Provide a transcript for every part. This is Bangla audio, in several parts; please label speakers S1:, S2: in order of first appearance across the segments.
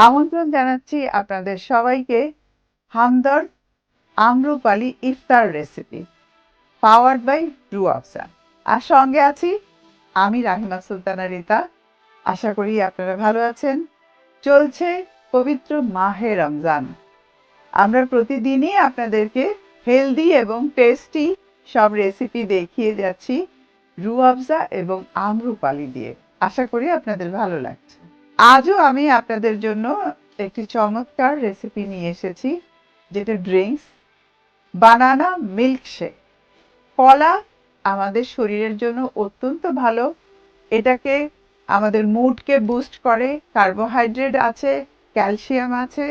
S1: আমন্ত্রণ জানাচ্ছি আপনাদের সবাইকে হামদর্দ আম্রপালি ইফতার রেসিপি পাওয়ার্ড বাই রুহ আফজা। আর সঙ্গে আছি আমি রাহিমা সুলতানা রিতা। আশা করি আপনারা ভালো আছেন। চলছে পবিত্র মাহে রমজান। আমরা প্রতিদিনই আপনাদেরকে হেলদি এবং টেস্টি সব রেসিপি দেখিয়ে যাচ্ছি রুহ আফজা এবং আম্রপালি দিয়ে। আশা করি আপনাদের ভালো লাগছে। আজও আমি আপনাদের জন্য একটি চমৎকার রেসিপি নিয়ে এসেছি, যেটা ড্রিঙ্কস বানানা মিল্কশেক। কলা আমাদের শরীরের জন্য অত্যন্ত ভালো। এটাকে আমাদের মুডকে বুস্ট করে, কার্বোহাইড্রেট আছে, ক্যালসিয়াম আছে,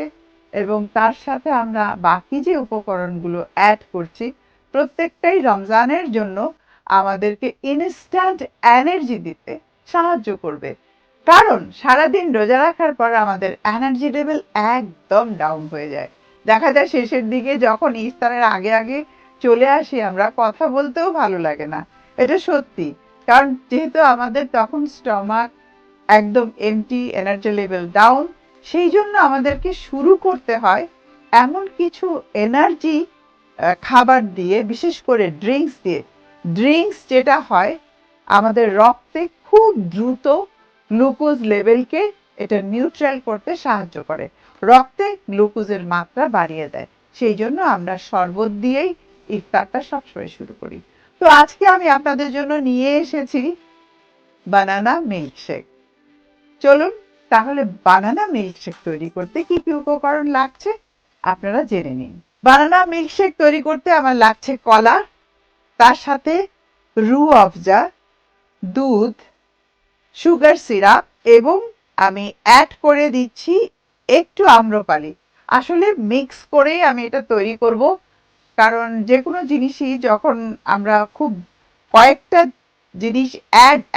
S1: এবং তার সাথে আমরা বাকি যে উপকরণগুলো অ্যাড করছি প্রত্যেকটাই রমজানের জন্য আমাদেরকে ইনস্ট্যান্ট এনার্জি দিতে সাহায্য করবে। কারণ সারাদিন রোজা রাখার পর আমাদের এনার্জি লেভেল একদম ডাউন হয়ে যায়। দেখা যায় শেষের দিকে যখন ইফতারের আগে আগে চলে আসি আমরা, কথা বলতেও ভালো লাগে না। এটা সত্যি, কারণ যেহেতু আমাদের তখন স্টমাক একদম এমটি, এনার্জি লেভেল ডাউন, সেই জন্য আমাদেরকে শুরু করতে হয় এমন কিছু এনার্জি খাবার দিয়ে, বিশেষ করে ড্রিঙ্কস দিয়ে। ড্রিঙ্কস যেটা হয় আমাদের রক্তে খুব দ্রুত গ্লুকোজ লেভেলকে এটা নিউট্রাল করতে সাহায্য করে, রক্তে গ্লুকোজের মাত্রা বাড়িয়ে দেয়। সেই জন্য আমরা শরবত দিয়েই ইফতারটা সবসময় শুরু করি। তো আজকে আমি আপনাদের জন্য নিয়ে এসেছি বানানা মিল্কশেক। চলুন তাহলে বানানা মিল্কশেক তৈরি করতে কি কি উপকরণ লাগছে আপনারা জেনে নিন। বানানা মিল্কশেক তৈরি করতে আমার লাগছে কলা, তার সাথে রুহ আফজা, দুধ, সুগার সিরাপ, এবং আমি অ্যাড করে দিচ্ছি একটু আম্রপালি। আসলে মিক্স করেই আমি এটা তৈরি করব, কারণ যে কোনো জিনিসই যখন আমরা খুব কয়েকটা জিনিস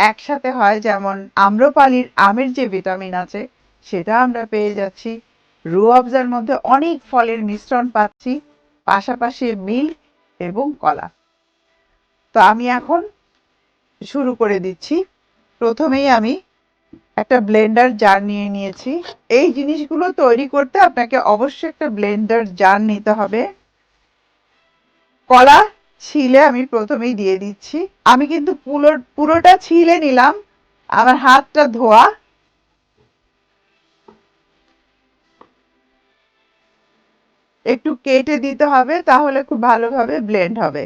S1: একসাথে হয়, যেমন আম্রপালির আমের যে ভিটামিন আছে সেটা আমরা পেয়ে যাচ্ছি, রুহ আফজার মধ্যে অনেক ফলের মিশ্রণ পাচ্ছি, পাশাপাশি মিল্ক এবং কলা। তো আমি এখন শুরু করে দিচ্ছি। প্রথমেই আমি একটা ব্লেন্ডার জার নিয়ে নিয়েছি। এই জিনিসগুলো তৈরি করতে আপনাকে অবশ্যই একটা ব্লেন্ডার জার নিতে হবে। কলা ছিলে আমি প্রথমেই দিয়ে দিচ্ছি। আমি কিন্তু পুরোটা ছিলে নিলাম, আমার হাতটা ধোয়া। একটু কেটে দিতে হবে, তাহলে খুব ভালোভাবে ব্লেন্ড হবে।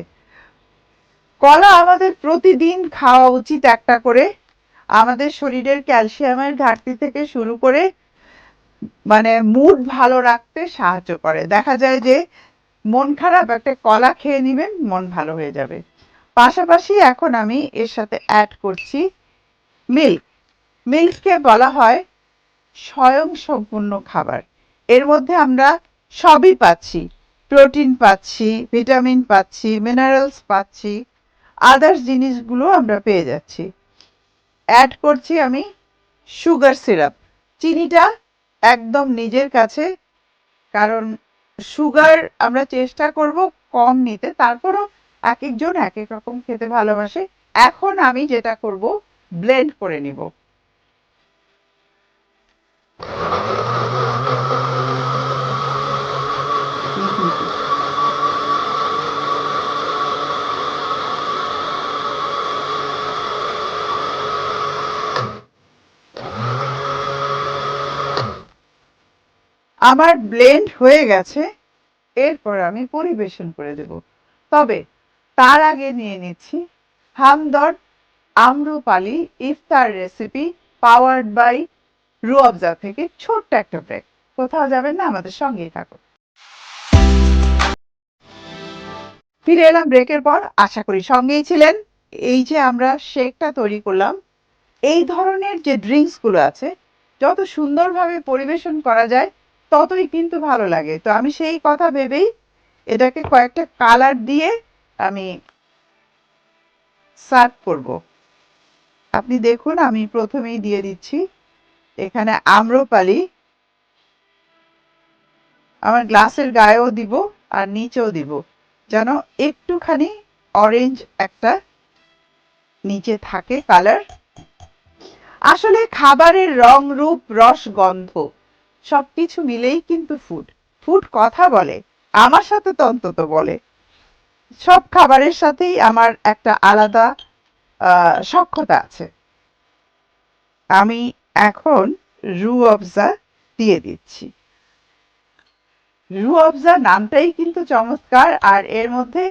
S1: কলা আমাদের প্রতিদিন খাওয়া উচিত একটা করে। আমাদের শরীরের ক্যালসিয়ামের ঘাটতি থেকে শুরু করে মানে মুড ভালো রাখতে সাহায্য করে। দেখা যায় যে মন খারাপ, একটা কলা খেয়ে নিবেন, মন ভালো হয়ে যাবে। পাশাপাশি এখন আমি এর সাথে অ্যাড করছি মিল্ক। মিল্ককে বলা হয় স্বয়ংসম্পূর্ণ খাবার। এর মধ্যে আমরা সবই পাচ্ছি, প্রোটিন পাচ্ছি, ভিটামিন পাচ্ছি, মিনারেলস পাচ্ছি, আদার্স জিনিসগুলো আমরা পেয়ে যাচ্ছি। অ্যাড করছি আমি সুগার সিরাপ। চিনিটা একদম নিজের কাছে, কারণ সুগার আমরা চেষ্টা করব কম নিতে, তারপরও এক একজন এক এক রকম খেতে ভালোবাসে। এখন আমি যেটা করব, ব্লেন্ড করে নিব। আমার ব্লেন্ড হয়ে গেছে, এরপর আমি পরিবেশন করে দেব। তবে তার আগে নিয়ে নিচ্ছি হামদর্দ আম্রপালি ইফতার রেসিপি পাওয়ার্ড বাই রুহ আফজা থেকে ছোট্ট একটা ব্রেক। কোথাও যাবেন না, আমাদের সঙ্গেই থাকুন। ফিরে এলাম ব্রেকের পর, আশা করি সঙ্গেই ছিলেন। এই যে আমরা শেকটা তৈরি করলাম, এই ধরনের যে ড্রিঙ্কস গুলো আছে যত সুন্দরভাবে পরিবেশন করা যায় ততই কিন্তু ভালো লাগে। তো আমি সেই কথা ভেবেই এটাকে কয়েকটা কালার দিয়ে আমি সার্ভ করব। আপনি দেখুন, আমি প্রথমেই দিয়ে দিচ্ছি এখানে আম্রপালি। আমার গ্লাসের গায়েও দিব আর নিচেও দিব, যেন একটুখানি অরেঞ্জ একটা নিচে থাকে কালার। আসলে খাবারের রং, রূপ, রস, গন্ধ সবকিছু মিলেই কিন্তু ফুড। ফুড কথা বলে, আমার সাথে তো অন্তত বলে। সব খাবারের সাথেই আমার একটা আলাদা সখ্যতা আছে। আমি এখন রু আফজা দিয়ে দিচ্ছি। রু আফজা নামটাই কিন্তু চমৎকার, আর এর মধ্যে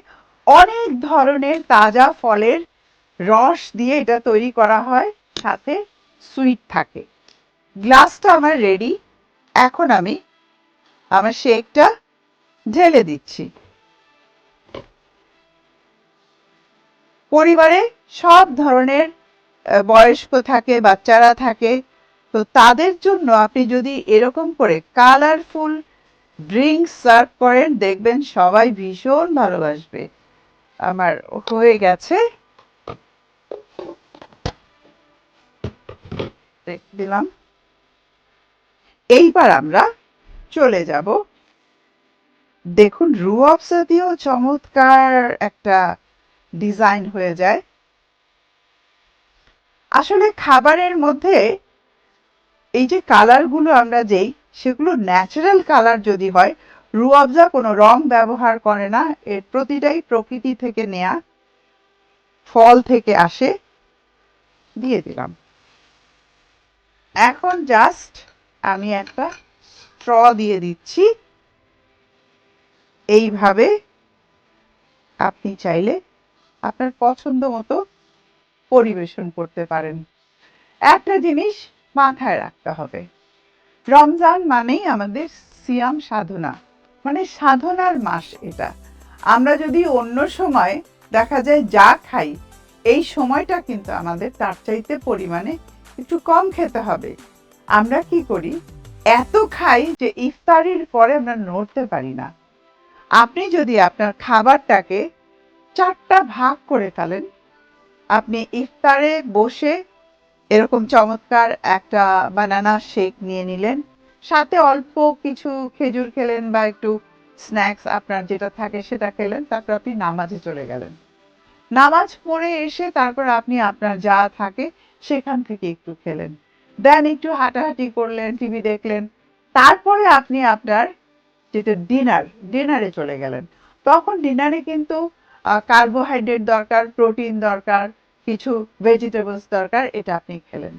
S1: অনেক ধরনের তাজা ফলের রস দিয়ে এটা তৈরি করা হয়, সাথে সুইট থাকে। গ্লাসটা আমার রেডি। এখন আমি আমার শেকটা ঢেলে দিচ্ছি। পরিবারে সব ধরনের বয়স্ক থাকে, বাচ্চারা থাকে, তো তাদের জন্য আপনি যদি এরকম করে কালারফুল ড্রিঙ্কস সার্ভ করেন, দেখবেন সবাই ভীষণ ভালোবাসবে। আমার হয়ে গেছে, দিলাম। এইবার আমরা চলে যাব, দেখুন রু আফজা দিয়েও চমৎকার একটা ডিজাইন হয়ে যায়। আসলে খাবারের মধ্যে এই যে কালারগুলো আমরা যেই, সেগুলো ন্যাচারাল কালার যদি হয়, রু আফজা কোনো রং ব্যবহার করে না, এর প্রতিটাই প্রকৃতি থেকে নেয়া, ফল থেকে আসে। দিয়ে দিলাম। এখন জাস্ট আমি একটা স্ট্র দিয়ে দিচ্ছি। এইভাবে আপনি চাইলে আপনার পছন্দ মতো পরিবেশন করতে পারেন। একটা জিনিস মাথায় রাখতে হবে, রমজান মানেই আমাদের সিয়াম সাধনা, মানে সাধনার মাস এটা। আমরা যদি অন্য সময় দেখা যায় যা খাই, এই সময়টা কিন্তু আমাদের তার চাইতে পরিমাণে একটু কম খেতে হবে। আমরা কি করি, এত খাই যে ইফতারির পরে আমরা নড়তে পারি না। আপনি যদি আপনার খাবারটাকে 4টা ভাগ করে ফেলেন, আপনি ইফতারে বসে এরকম চমৎকার একটা বানানা শেক নিয়ে নিলেন, সাথে অল্প কিছু খেজুর খেলেন বা একটু স্ন্যাক্স আপনার যেটা থাকে সেটা খেলেন, তারপর আপনি নামাজে চলে গেলেন। নামাজ পড়ে এসে তারপর আপনি আপনার যা থাকে সেখান থেকে একটু খেলেন, দেন একটু হাঁটাহাঁটি করলেন, টিভি দেখলেন, তারপরে আপনি আপনার যেটা ডিনারে চলে গেলেন। তখন ডিনারে কিন্তু কার্বোহাইড্রেট দরকার, প্রোটিন দরকার, কিছু ভেজিটেবলস দরকার, এটা আপনি খেলেন।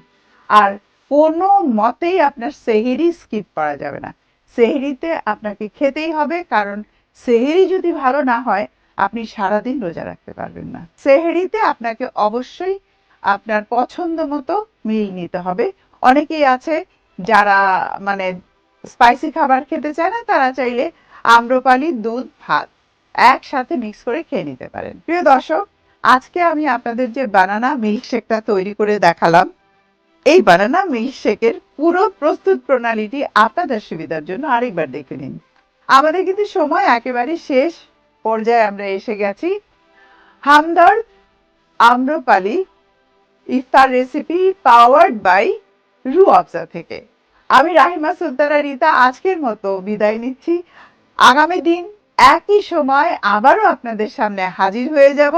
S1: আর কোনো মতেই আপনার সেহেরি স্কিপ করা যাবে না। সেহেরিতে আপনাকে খেতেই হবে, কারণ সেহেরি যদি ভালো না হয় আপনি সারাদিন রোজা রাখতে পারবেন না। সেহেরিতে আপনাকে অবশ্যই আপনার পছন্দ মতো মিল নিতে হবে। অনেকেই আছে যারা মানে স্পাইসি খাবার খেতে চায় না, তারা চাইলে আম্রপালি, দুধ, ভাত একসাথে মিক্স করে খেয়ে নিতে পারেন। প্রিয় দর্শক, আজকে আমি আপনাদের যে বানানা মিল্কশেকটা তৈরি করে দেখালাম, এই বানানা মিল্কশেকের পুরো প্রস্তুত প্রণালীটি আপনাদের সুবিধার জন্য আরেকবার দেখে নিন। আমাদের কিন্তু সময় একেবারে শেষ পর্যায়ে আমরা এসে গেছি। হামদর্দ আম্রপালি ইফতার রেসিপি পাওয়ার্ড বাই রু আফজা থেকে আমি রাহিমা সুলতানা রিতা আজকের মতো বিদায় নিচ্ছি। আগামী দিন একই সময় আবারও আপনাদের সামনে হাজির হয়ে যাব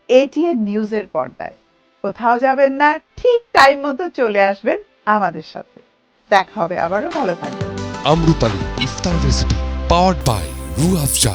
S1: এটিএন নিউজের পর্দায়। কোথাও যাবেন না, ঠিক টাইম মতো চলে আসবেন আমাদের সাথে। দেখা হবে আবারও, ভালো থাকবেন।
S2: আম্রপালি ইফতার রেসিপি পাওয়ার্ড বাই রু আফজা।